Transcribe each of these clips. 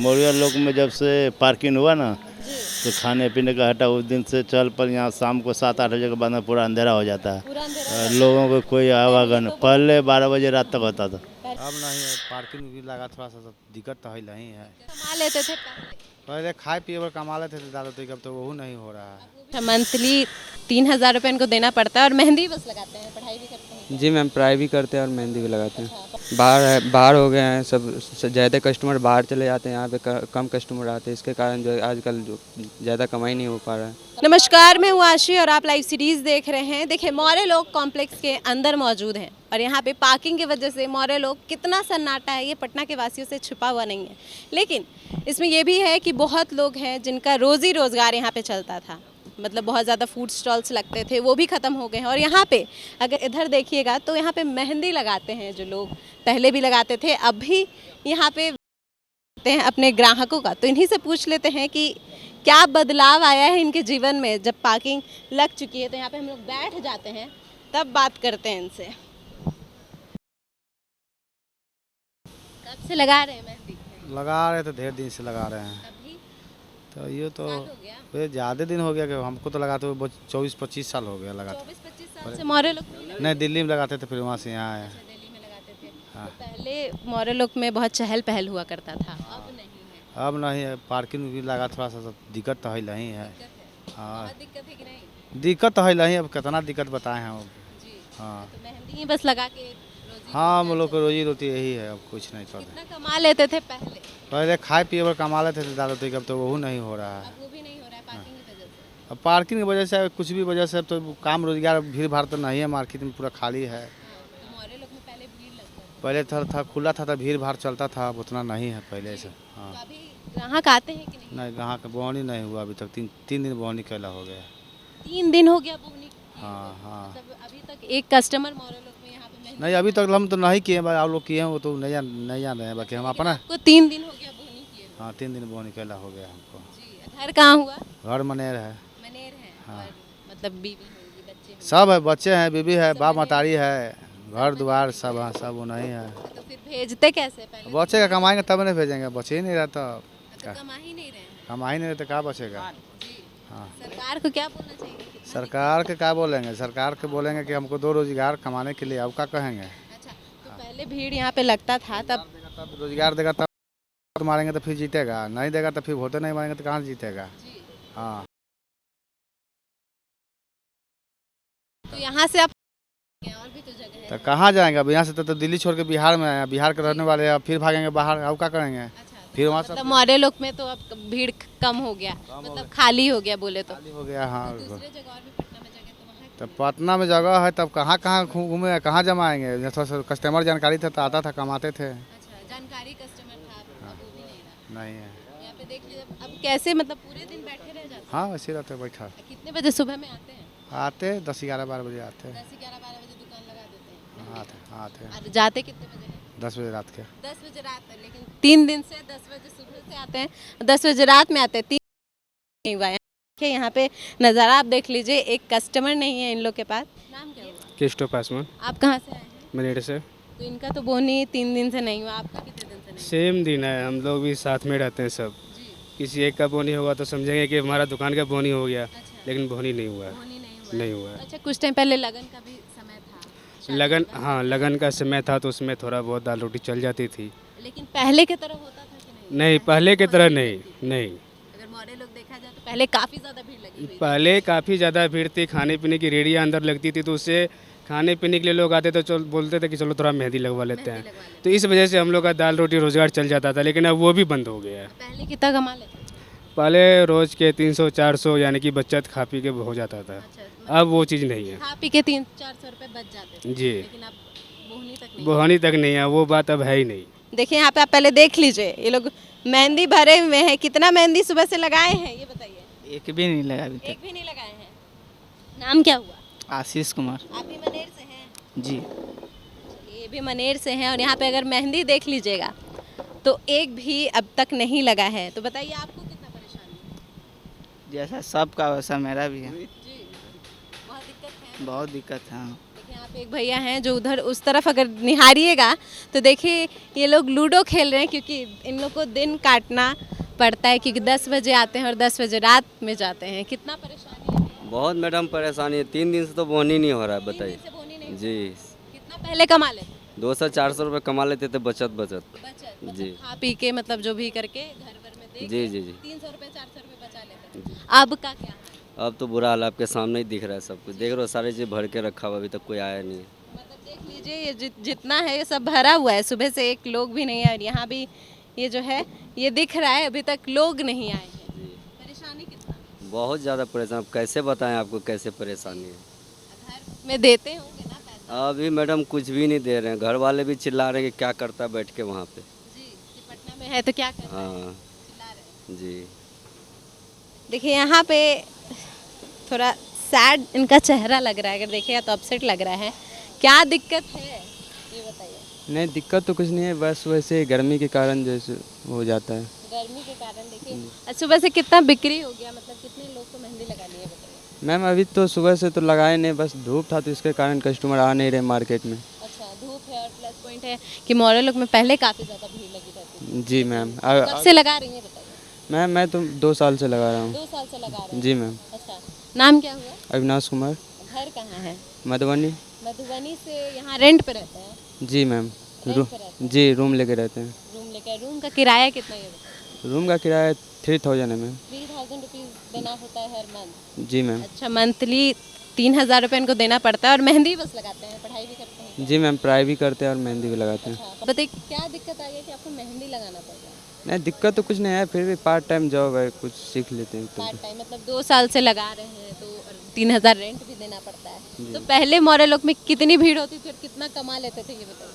मौर्य लोक में जब से पार्किंग हुआ ना, तो खाने पीने का हटा, उस दिन से चल पर यहाँ शाम को 7-8 बजे के बाद में पूरा अंधेरा हो जाता है। लोगों को कोई आवागमन पहले 12 बजे रात तक होता था। अब नहीं है, पार्किंग भी लगा, थोड़ा सा दिक्कत तो नहीं है। कमा लेते थे पहले खाए पिए पर कमा लेते थे दारू, तो अब तो वो नहीं हो रहा है। मंथली 3,000 रुपये इनको देना पड़ता है और मेहंदी बस लगाते हैं, पढ़ाई भी करते हैं। जी मैम, पढ़ाई भी करते हैं और मेहंदी भी लगाते हैं। बाहर हो गए हैं सब, ज़्यादा कस्टमर बाहर चले जाते हैं, यहाँ पे कम कस्टमर आते हैं, इसके कारण जो आजकल जो ज़्यादा कमाई नहीं हो पा रहा है। नमस्कार, मैं हूँ आशी और आप लाइव सीरीज देख रहे हैं। देखिए, मौर्य लोक कॉम्प्लेक्स के अंदर मौजूद हैं और यहाँ पे पार्किंग की वजह से मौर्य लोक कितना सन्नाटा है ये पटना के वासियों से छुपा हुआ नहीं है। लेकिन इसमें ये भी है कि बहुत लोग हैं जिनका रोज़ी रोज़गार यहाँ पे चलता था, मतलब बहुत ज़्यादा फूड स्टॉल्स लगते थे, वो भी ख़त्म हो गए हैं। और यहाँ पे अगर इधर देखिएगा तो यहाँ पे मेहंदी लगाते हैं जो लोग, पहले भी लगाते थे, अब भी यहाँ पे हैं अपने ग्राहकों का। तो इन्हीं से पूछ लेते हैं कि क्या बदलाव आया है इनके जीवन में जब पार्किंग लग चुकी है। तो यहाँ पे हम लोग बैठ जाते हैं, तब बात करते हैं इनसे। कब से लगा रहे हैं मेहंदी? लगा रहे थे, ढेर दिन से लगा रहे हैं। अभी तो ये तो हो गया? ज़्यादा दिन हो गया कि हमको तो लगाते हुए 24-25 साल हो गया लगाते। 24-25 साल से मौर्य लोक में नहीं, दिल्ली में लगाते थे, फिर वहाँ से यहाँ आए। दिल्ली में लगाते थे। हाँ। तो पहले मौर्य लोक में बहुत चहल पहल हुआ करता था, अब नहीं है। अब नहीं है, पार्किंग भी लगा, थोड़ा सा दिक्कत तो नहीं है। हाँ, बहुत दिक्कत है कि नहीं? दिक्कत तो नहीं, अब कितना दिक्कत बताए हैं। जी। हाँ तो मेहंदी ही बस लगा के रोजी हाँ, हम लोग को रोजी रोटी यही है, अब कुछ नहीं करते। कितना कमा लेते थे पहले? पहले खाए पिए पर कमा लेते थे दारू, तो अब तो वो नहीं हो रहा है। अब वो भी नहीं हो रहा है पार्किंग की वजह से। अब पार्किंग की वजह से, कुछ भी वजह से, अब तो काम रोजगार भीड़ भाड़ तो नहीं है, मार्केट में पूरा खाली है। तो मौर्य लोक में पहले भीड़ लगता था। पहले था खुला था, भीड़ भाड़ चलता था, अब उतना नहीं है पहले से। हाँ, तो अभी ग्राहक आते हैं कि नहीं? नहीं, यहाँ का बोहनी नहीं हुआ अभी तक, तीन दिन बोहनी कैला हो गया। 3 दिन हो गया बोहनी की। हाँ हाँ, मतलब अभी तक एक कस्टमर मौर्य लोक में यहाँ पे मेहंदी। नहीं अभी तक हम तो नहीं किए, आप लोग किए हैं, वो तो नहीं जान रहे हैं, बाकी हम अपना। आपको 3 दिन हो गया बोहनी किए? हाँ, 3 दिन बोहनी कैला हो गया हमको। जी। घर कहाँ हुआ? घर मनेर है। मनेर है। हाँ। और मतलब बीवी होगी, बच्चे होंगे। सब है, बच्चे हैं, बीबी है, बाप मतारी है, घर द्वार सब है, सब वो नहीं है। तो फिर भेजते कैसे पहले? बच्चे का कमाएंगे तब नहीं भेजेंगे, बचे ही नहीं रहता। तो कमा ही नहीं रहे हैं। कमा ही नहीं रहता, क्या बचेगा। जी। हाँ, सरकार को क्या बोलना चाहिए? कितना सरकार के क्या बोलेंगे, सरकार के बोलेंगे कि हमको 2 रोजगार कमाने के लिए, अब क्या कहेंगे। अच्छा, तो पहले भीड़ यहाँ पे लगता था तब। तब रोजगार देगा, तब वोट मारेंगे तो फिर जीतेगा, नहीं देगा तो फिर वोटे नहीं मारेंगे तो कहाँ से जीतेगा। जी। हाँ, तो यहाँ से आप और भी तो जगह है। तो कहाँ जाएंगे अब, यहाँ से तो दिल्ली छोड़ के बिहार में आए हैं, बिहार के रहने वाले हैं, अब फिर भागेंगे बाहर, अब क्या करेंगे। अच्छा, फिर वहाँ मतलब सब मौर्य लोक में तो अब भीड़ कम हो गया, मतलब खाली हो गया बोले तो। खाली हो गया। हाँ, दूसरे जगह और भी पटना में जगह तो वहाँ। तो पटना में जगह है, तब कहाँ कहाँ घूमे, कहाँ जमाएंगे। थोड़ा सा कस्टमर जानकारी था तो आता था, कमाते थे। अच्छा, जानकारी कस्टमर था, अब वो भी नहीं रहा। नहीं है। यहाँ पे देख लीजिए अब कैसे, मतलब पूरे दिन बैठे रह जाते हाँ, वैसे रहते बैठा। हैं। कितने बजे सुबह में आते हैं? आते 10-11-12 बजे आते हैं। 10-11-12 बजे दुकान लगा देते हैं। हाँ, आते हैं और जाते कितने बजे हैं? 10 बजे रात के। 10 बजे रात में। लेकिन 3 दिन से 10 बजे सुबह से आते हैं, 10 बजे रात में आते हैं, 3 नहीं हुआ है। देखिए यहाँ पे नज़ारा आप देख लीजिए, एक कस्टमर नहीं है इन लोग के पास। नाम क्या हुआ? किस्टो पासवान, आप कहाँ से आए हैं? मनेर से। तो इनका तो बोनी 3 दिन से नहीं हुआ, आपका कितने दिन से नहीं सेम दिन है, हम लोग भी साथ में रहते हैं सब। हुआ? जी। किसी एक का बोनी होगा तो समझेंगे कि हमारा दुकान का बोनी हो गया, अच्छा, लेकिन बोनी नहीं हुआ है। बोनी नहीं हुआ। नहीं हुआ है। अच्छा, कुछ टाइम पहले लगन का भी समय था। लगन, हाँ लगन का समय था तो उसमें थोड़ा बहुत दाल रोटी चल जाती थी। लेकिन पहले की तरह होता था कि नहीं? नहीं, पहले की तरह नहीं। नहीं, अगर मौर्य लोग देखा जाए तो पहले काफ़ी ज़्यादा भीड़ लगी हुई थी। पहले काफ़ी ज़्यादा भीड़ थी, खाने पीने की रेडियाँ अंदर लगती थी, तो उससे खाने पीने के लिए लोग आते तो चल बोलते थे कि चलो थोड़ा मेहंदी लगवा लेते हैं। लगवा लेते तो इस वजह से हम लोग का दाल रोटी रोज़गार चल जाता था, लेकिन अब वो भी बंद हो गया है। पहले कितना कमा लेते थे? पहले रोज़ के 300-400 यानी कि बचत खा पी के हो जाता था। अच्छा, अब वो चीज़ नहीं है। खा पी के 300-400 रुपये बच जाते थे। जी, लेकिन अब बोहनी तक नहीं। बोहनी तक नहीं है, वो बात अब है ही नहीं। देखिए यहाँ पे आप पहले देख लीजिए, ये लोग मेहंदी भरे हुए हैं। कितना मेहंदी सुबह से लगाए हैं ये बताइए? एक भी नहीं लगा अभी एक भी नहीं लगाए हैं। नाम क्या हुआ? तक। आशीष कुमार। आप भी मनेर से हैं? जी। ये भी मनेर से हैं और यहाँ पे अगर मेहंदी देख लीजिएगा तो एक भी अब तक नहीं लगा है। तो बताइए आपको कितना परेशानी है? जैसा सबका वैसा मेरा भी है। जी, बहुत दिक्कत है। बहुत दिक्कत है। हाँ। देखिए यहाँ एक भैया हैं जो उधर उस तरफ अगर निहारिएगा तो देखिए ये लोग लूडो खेल रहे हैं, क्योंकि इन लोग को दिन काटना पड़ता है, क्योंकि 10 बजे आते हैं और 10 बजे रात में जाते हैं। कितना परेशानी है? बहुत मैडम परेशानी है, 3 दिन से तो बोन ही नहीं हो रहा है, 3 बताइए। दिन से बोनी नहीं। जी कितना पहले कमा लेते? 200-400 रुपये कमा लेते थे बचत। बचत जी। खा पी के मतलब जो भी करके घर भर में दे जी जी जी 300 रुपये 400 रुपये बचा लेते हैं। अब का क्या? अब तो बुरा हाल आपके सामने ही दिख रहा है, सब कुछ देख रहे हो, सारी चीज़ भर के रखा हुआ, अभी तक कोई आया नहीं है। मतलब देख लीजिए ये जितना है ये सब भरा हुआ है, सुबह से एक लोग भी नहीं है, और यहाँ भी ये जो है ये दिख रहा है अभी तक लोग नहीं आए हैं। जी परेशानी कितना? बहुत ज़्यादा परेशान, अब कैसे बताएं आपको कैसे परेशानी है। घर में देते होंगे ना पैसा? अभी मैडम कुछ भी नहीं दे रहे हैं, घर वाले भी चिल्ला रहे हैं कि क्या करता है बैठ के वहाँ पे। जी, कि पटना में है तो क्या कर रहा है? हाँ चिल्ला रहे हैं। जी। देखिए यहाँ पे थोड़ा सैड इनका चेहरा लग रहा है, अगर देखिएगा तो अपसेट लग रहा है। क्या दिक्कत है ये बताइए। नहीं, दिक्कत तो कुछ नहीं है, बस वैसे गर्मी के कारण जैसे हो जाता है। गर्मी के कारण देखिए सुबह से कितना बिक्री हो गया, मतलब कितने लोग को मेहंदी लगा ली है बताइए। मैम अभी तो सुबह से तो लगाए नहीं, बस धूप था तो इसके कारण कस्टमर आ नहीं रहे मार्केट में। अच्छा, धूप है और प्लस पॉइंट है कि मोहल्ले लोग में पहले काफ़ी ज़्यादा भीड़ लगी रहती है। जी मैम। कब से लगा रही हैं बताइए? मैम मैं तो 2 साल से लगा रहा हूँ। 2 साल से लगा रहे हैं। जी मैम। अच्छा, नाम क्या हुआ? अविनाश कुमार, घर कहाँ है? मधुबनी। मधुबनी से यहाँ रेंट पे रहते हैं? जी मैम। रेंट पे रहते हैं? जी रूम लेके रहते हैं। रूम लेकर, रूम का किराया कितना है ये बताइए? रूम का किराया 3000 है मैम। 3000 रुपीज़ देना होता है हर मंथ? जी मैम। अच्छा, मंथली 3000 रुपये इनको देना पड़ता है, और मेहंदी बस लगाते हैं, पढ़ाई भी करते हैं? जी मैम, पढ़ाई भी करते हैं और मेहंदी भी लगाते हैं। अच्छा, बताइए क्या दिक्कत आ गई कि आपको मेहंदी लगाना पड़ रहा है? नहीं, दिक्कत तो कुछ नहीं है, फिर भी पार्ट टाइम जॉब है, कुछ सीख लेते हैं तो। पार्ट टाइम मतलब 2 साल से लगा रहे हैं तो 3000 रेंट भी देना पड़ता है। तो पहले मोहल्ले लोग में कितनी भीड़ होती थी और कितना कमा लेते थे ये बताइए?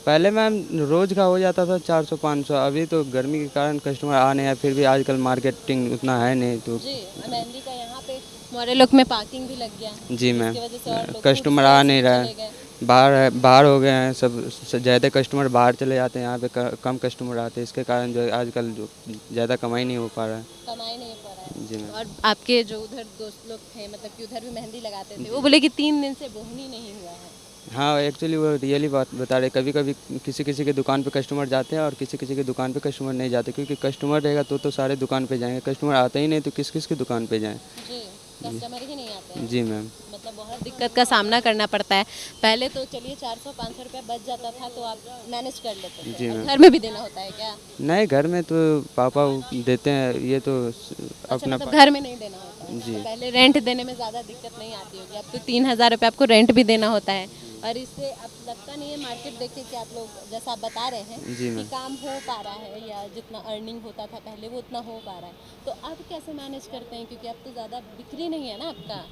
पहले मैम रोज का हो जाता था 400-500, अभी तो गर्मी के कारण कस्टमर आ नहीं है, फिर भी आजकल मार्केटिंग उतना है नहीं तो। जी, मेहंदी का यहाँ पे मोहल्ले लोग में पार्किंग भी लग गया, जी मैम, जिसकी वजह से और लोग कस्टमर आ नहीं रहा चले है, गए। बाहर हो गए हैं सब, ज़्यादा कस्टमर बाहर चले जाते हैं, यहाँ पे कम कस्टमर आते हैं, इसके कारण जो है आजकल जो ज़्यादा कमाई नहीं हो पा रहा है। कमाई नहीं पड़ रहा है। जी मैम। और आपके जो उधर दोस्त लोग थे, मतलब कि उधर भी मेहंदी लगाते थे, वो बोले कि 3 दिन से बोहनी नहीं हुआ है। हाँ, एक्चुअली वो रियली बात बता रहे, कभी कभी किसी किसी के दुकान पे कस्टमर जाते हैं और किसी किसी के दुकान पे कस्टमर नहीं जाते, क्योंकि कस्टमर रहेगा तो सारे दुकान पे जाएंगे, कस्टमर आते ही नहीं तो किस किस की दुकान पे जाएं। जी, कस्टमर ही नहीं आते हैं। जी मैम। मतलब बहुत दिक्कत का सामना करना पड़ता है। पहले तो चलिए 400-500 रुपया बच जाता था तो आप मैनेज कर लेते थे। जी और मैम। घर में भी देना होता है क्या? नहीं, घर में तो पापा देते हैं, ये तो अच्छा, अपना मतलब घर में नहीं देना होता है। जी। तो पहले रेंट देने में ज़्यादा दिक्कत नहीं आती होगी, अब तो 3000 रुपये आपको रेंट भी देना होता है, और इससे अब लगता नहीं है मार्केट देख के कि आप लोग जैसा आप बता रहे हैं जी कि मैम। काम हो पा रहा है, या जितना अर्निंग होता था पहले वो उतना हो पा रहा है, तो अब कैसे मैनेज करते हैं, क्योंकि अब तो ज़्यादा बिक्री नहीं है ना आपका?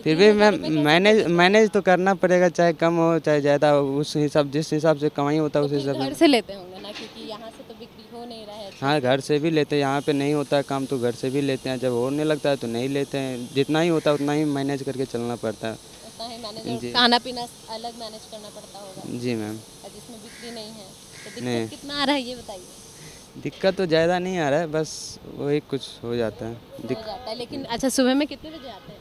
फिर भी मैम मैनेज तो करना पड़ेगा, चाहे कम हो चाहे ज़्यादा हो, उस हिसाब जिस हिसाब से कमाई होता है उस हिसाब घर से। से लेते होंगे ना, क्योंकि यहाँ से तो बिक्री हो नहीं रहा है। हाँ, घर से भी लेते हैं, यहाँ पे नहीं होता है काम तो घर से भी लेते हैं, जब होने लगता है तो नहीं लेते हैं, जितना ही होता है उतना ही मैनेज करके चलना पड़ता है। उतना ही मैनेज, जी। खाना पीना अलग मैनेज करना पड़ता होगा। जी मैम। और जिसमें बिक्री नहीं है तो नहीं। दिक्कत कितना आ रहा है ये बताइए? दिक्कत तो ज़्यादा नहीं आ रहा है, बस वही कुछ हो जाता है। हो जाता है, लेकिन अच्छा सुबह में कितने बजे आते हैं?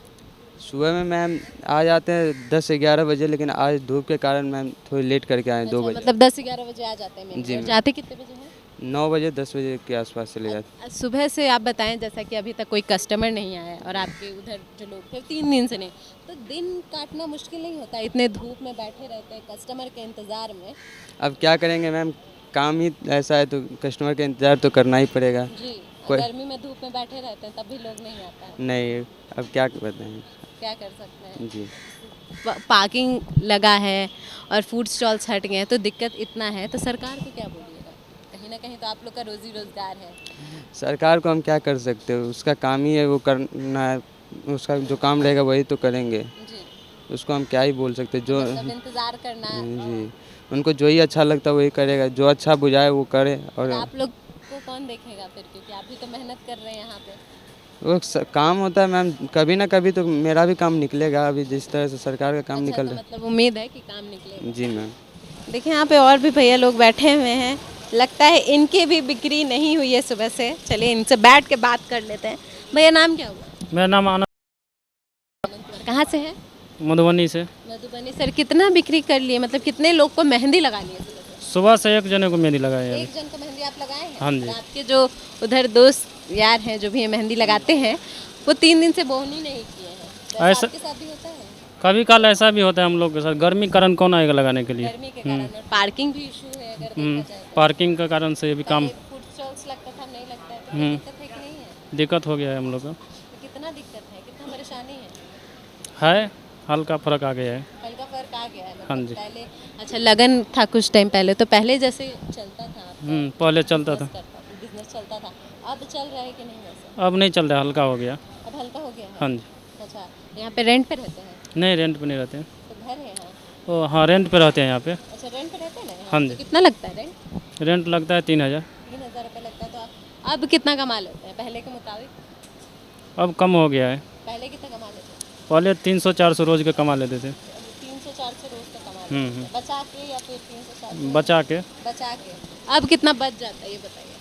सुबह में मैम आ जाते हैं 10 से 11 बजे, लेकिन आज धूप के कारण मैम थोड़ी लेट करके आए 2 अच्छा, बजे। मतलब 10-11 बजे आ जाते हैं जी और मैम। जाते कितने बजे हैं? 9 बजे 10 बजे के आसपास चले जाते। सुबह से आप बताएं, जैसा कि अभी तक कोई कस्टमर नहीं आया और आपके उधर जो लोग थे 3 दिन से नहीं, तो दिन काटना मुश्किल नहीं होता? इतने धूप में बैठे रहते हैं कस्टमर के इंतज़ार में। अब क्या करेंगे मैम, काम ही ऐसा है तो कस्टमर का इंतज़ार तो करना ही पड़ेगा। जी, कोई- गर्मी में धूप में बैठे रहते हैं तब भी लोग नहीं आता है, नहीं, अब क्या बताएं। क्या कर सकते हैं? जी। पार्किंग लगा है और फूड स्टॉल्स हट गए हैं, तो दिक्कत इतना है, तो सरकार को क्या बोलिएगा? कहीं ना कहीं तो आप लोग का रोजी रोजगार है। सरकार को हम क्या कर सकते हो, उसका काम ही है वो करना है, उसका जो काम रहेगा वही तो करेंगे, जी, उसको हम क्या ही बोल सकते जो। मतलब इंतज़ार करना है। जी, उनको जो ही अच्छा लगता है वही करेगा, जो अच्छा बुझाए वो करे। और तो आप लोग को कौन देखेगा फिर, क्योंकि आप भी तो मेहनत कर रहे हैं यहाँ पे। वो काम होता है मैम, कभी ना कभी तो मेरा भी काम निकलेगा, अभी जिस तरह से सरकार का काम अच्छा, निकल तो रहा मतलब उम्मीद है कि काम निकलेगा। है। जी मैम। देखिए यहाँ पे और भी भैया लोग बैठे हुए हैं, लगता है इनकी भी बिक्री नहीं हुई है सुबह से। चलिए इनसे बैठ के बात कर लेते हैं। भैया नाम क्या हुआ? मेरा नाम आनंद, कहाँ से है? मधुबनी से। मधुबनी। सर कितना बिक्री कर लिए, मतलब कितने लोग को मेहंदी लगा लिए सुबह से? सुबह से एक जने को मेहंदी लगाई है एक जन को मेहंदी आप लगाए हैं? हाँ जी। और आपके जो उधर दोस्त यार हैं जो भी ये मेहंदी लगाते हैं वो 3 दिन से बोहनी नहीं किए हैं, तो ऐसा ऐसा- आपके साथ भी होता है? कभी काल ऐसा भी होता है हम लोग के साथ, गर्मी कारण कौन आएगा लगाने के लिए। गर्मी के कारण और पार्किंग भी इशू है अगर देखा जाए तो। पार्किंग के कारण से ये भी काम फूड स्टॉल्स लगता था, नहीं लगता है, तो हम्म। दिक्कत है कि नहीं है? दिक्कत हो गया है हम लोग का। तो कितना दिक्कत है, कितना परेशानी है? है हल्का फर्क आ गया है। हल्का फर्क आ गया है मतलब हाँ जी। पहले अच्छा लगन था कुछ टाइम पहले, तो पहले जैसे चलता था पहले चलता था, बिजनेस चलता था, अब चल रहा है कि नहीं वैसे? अब नहीं चल रहा, हल्का हो गया। अब हल्का हो गया है? हाँ जी। अच्छा, यहाँ पे रेंट पे रहते हैं? नहीं रेंट पे नहीं रहते हैं। तो घर है यहाँ? ओ हाँ रेंट पे रहते हैं यहाँ पे। अच्छा, रेंट पे रहते हैं ना यहाँ? हाँ तो जी। कितना लगता है रेंट? रेंट लगता है 3000। 3000 रुपये लगता है। तो अब कितना कमा लेते हैं पहले के मुताबिक? अब कम हो गया है। पहले कितना कमा लेते हैं? पहले 300-400 रोज के कमा लेते थे। 300-400 रोज का कमा लेते हैं, बचा के या फिर 300-400 बचा के। बचा के? अब कितना बच जाता है ये बताइए?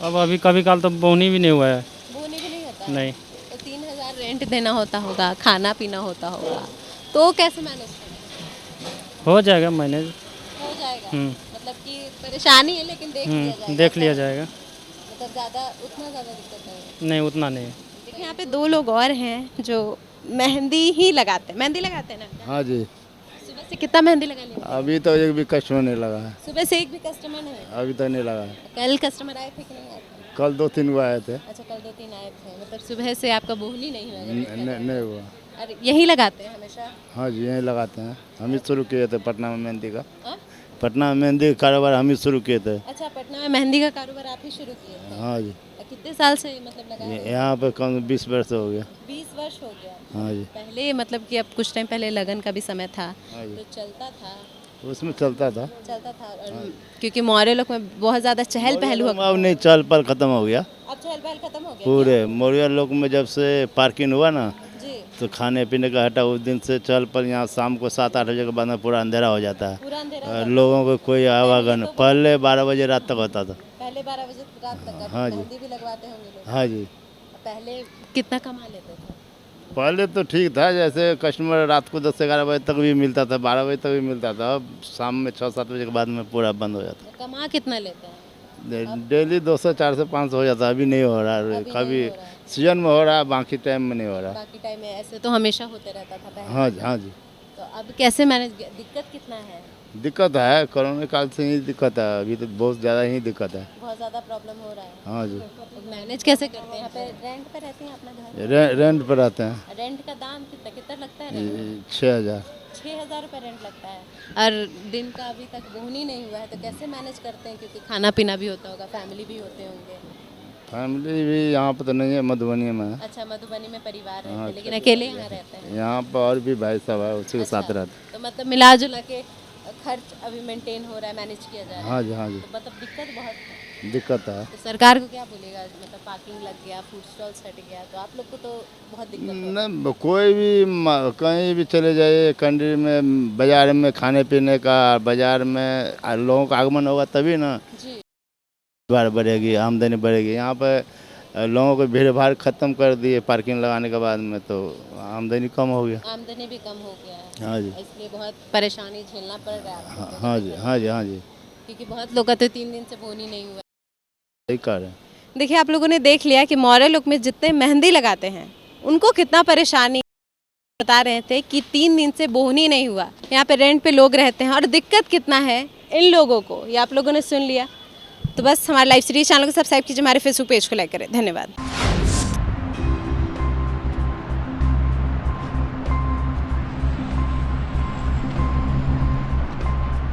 अब अभी कभी काल तो बोहनी भी नहीं हुआ है। बोने भी नहीं होता है? नहीं। तो 3000 रेंट देना होता होगा, खाना पीना होता होगा, तो कैसे मैनेज करें? हो जाएगा मैनेज। हो जाएगा? हम्म। मतलब कि परेशानी है लेकिन देख लिया जाएगा? देख लिया जाएगा। मतलब उतना ज़्यादा दिक्कत नहीं है? नहीं उतना नहीं। देखिए यहाँ पे 2 लोग और हैं जो मेहंदी ही लगाते हैं। मेहंदी लगाते हैं ना? हाँ जी। सुबह से कितना मेहंदी लगा लिया? अभी तो एक भी कस्टमर नहीं लगा है, सुबह से एक भी कस्टमर नहीं? अभी तक नहीं लगा है। कल कस्टमर आए थे कि नहीं आए थे? कल 2-3 हुआ आए थे। अच्छा, कल 2-3 आए थे, मतलब सुबह से आपका बोहनी नहीं हुआ? नहीं हुआ। अरे यही लगाते हैं हमेशा? हाँ जी यहीं लगाते हैं, हम ही शुरू किए थे पटना में मेहंदी का। हाँ? पटना में मेहंदी का कारोबार हम ही शुरू किए थे। अच्छा, पटना में मेहंदी का कारोबार आप ही शुरू किए थे? हाँ जी। कितने साल से मतलब लगा? यहाँ पे कम 20 वर्ष हो गया। 20 वर्ष हो गया? हाँ जी। पहले मतलब कि अब कुछ टाइम पहले लगन का भी समय था, हाँ जी। तो चलता था? उसमें चलता था। और क्योंकि मौर्य लोग में बहुत ज़्यादा चहल पहल हुआ। अब नहीं, चल पल खत्म हो गया अब चहल पहल खत्म हो गया पूरे मौर्य लोग में। जब से पार्किंग हुआ ना जी? तो खाने पीने का हटा, उस दिन से चल पल यहाँ शाम को 7-8 बजे के बाद में पूरा अंधेरा हो जाता है। पूरा अंधेरा? लोगों को कोई आवागमन पहले 12 बजे रात तक होता था। पहले 12 बजे रात तक? हाँ जी। मेहंदी भी लगवाते होंगे लोग? हाँ जी। पहले कितना कमा लेते थे? पहले तो ठीक था, जैसे कस्टमर रात को 10-11 बजे तक भी मिलता था, 12 बजे तक भी मिलता था। अब शाम में 6-7 बजे के बाद में पूरा बंद हो जाता कमा कितना लेते हैं? है। डेली 200-400-500 हो जाता है। अभी नहीं हो रहा है, अभी कभी नहीं हो रहा है। सीजन में हो रहा है, बाकी टाइम में नहीं हो रहा। बाकी टाइम में ऐसे तो हमेशा होते रहता था पहले। हाँ जी। हाँ जी। तो अब कैसे मैनेज, दिक्कत कितना है? दिक्कत है, कोरोना काल से ही दिक्कत है, अभी तो बहुत ज़्यादा ही दिक्कत है। बहुत ज़्यादा प्रॉब्लम हो रहा है? हाँ जी। तो मैनेज कैसे करते हैं? यहाँ पे रेंट पे रहती हैं अपना घर? रेंट पर रहते हैं। रेंट का दाम कितना कितना लगता है रेंट? 6,000। 6,000 रुपये रेंट लगता है। और दिन का अभी तक बोहनी नहीं हुआ है, तो कैसे मैनेज करते हैं? क्योंकि खाना पीना भी होता होगा, फैमिली भी होते होंगे। फैमिली भी यहाँ पर तो नहीं है, मधुबनी में है। अच्छा, मधुबनी में परिवार रहते हैं, लेकिन अकेले यहाँ रहते हैं? यहाँ पर और भी भाई साहब है, उसी के साथ रहते हैं। तो मतलब मिला जुला के खर्च अभी मेंटेन हो रहा है, मैनेज किया जा रहा है? हाँ जी। हाँ जी। तो मतलब दिक्कत बहुत है। दिक्कत है। तो सरकार को क्या बोलेगा? मतलब पार्किंग लग गया, फूड स्टॉल हट गया, तो आप लोग को तो बहुत दिक्कत होगा। नहीं, कोई भी कहीं भी चले जाइए कंट्री में, बाजार में खाने पीने का, बाजार में लोगों का आगमन होगा तभी ना जी। भीड़ बढ़ेगी, आमदनी बढ़ेगी। यहाँ पर लोगों को भीड़ भाड़ खत्म कर दिए पार्किंग लगाने के बाद में, तो आमदनी कम हो गया। आमदनी भी कम हो गया है? हाँ जी। इसलिए बहुत परेशानी झेलना पड़ रहा है आपको? हाँ जी। हाँ जी। हाँ जी। क्योंकि बहुत लोग का तो 3 दिन से बोनी नहीं हुआ। सही कह रहे हैं। देखिए, आप लोगों ने देख लिया कि मौर्य लोग में जितने मेहंदी लगाते हैं उनको कितना परेशानी। बता रहे थे कि 3 दिन से बोहनी नहीं हुआ, यहाँ पे रेंट पे लोग रहते हैं और दिक्कत कितना है इन लोगों को, ये आप लोगों ने सुन लिया। तो बस हमारे लाइव सीरीज चैनल को सब्सक्राइब कीजिए, हमारे फेसबुक पेज को लाइक करें। धन्यवाद।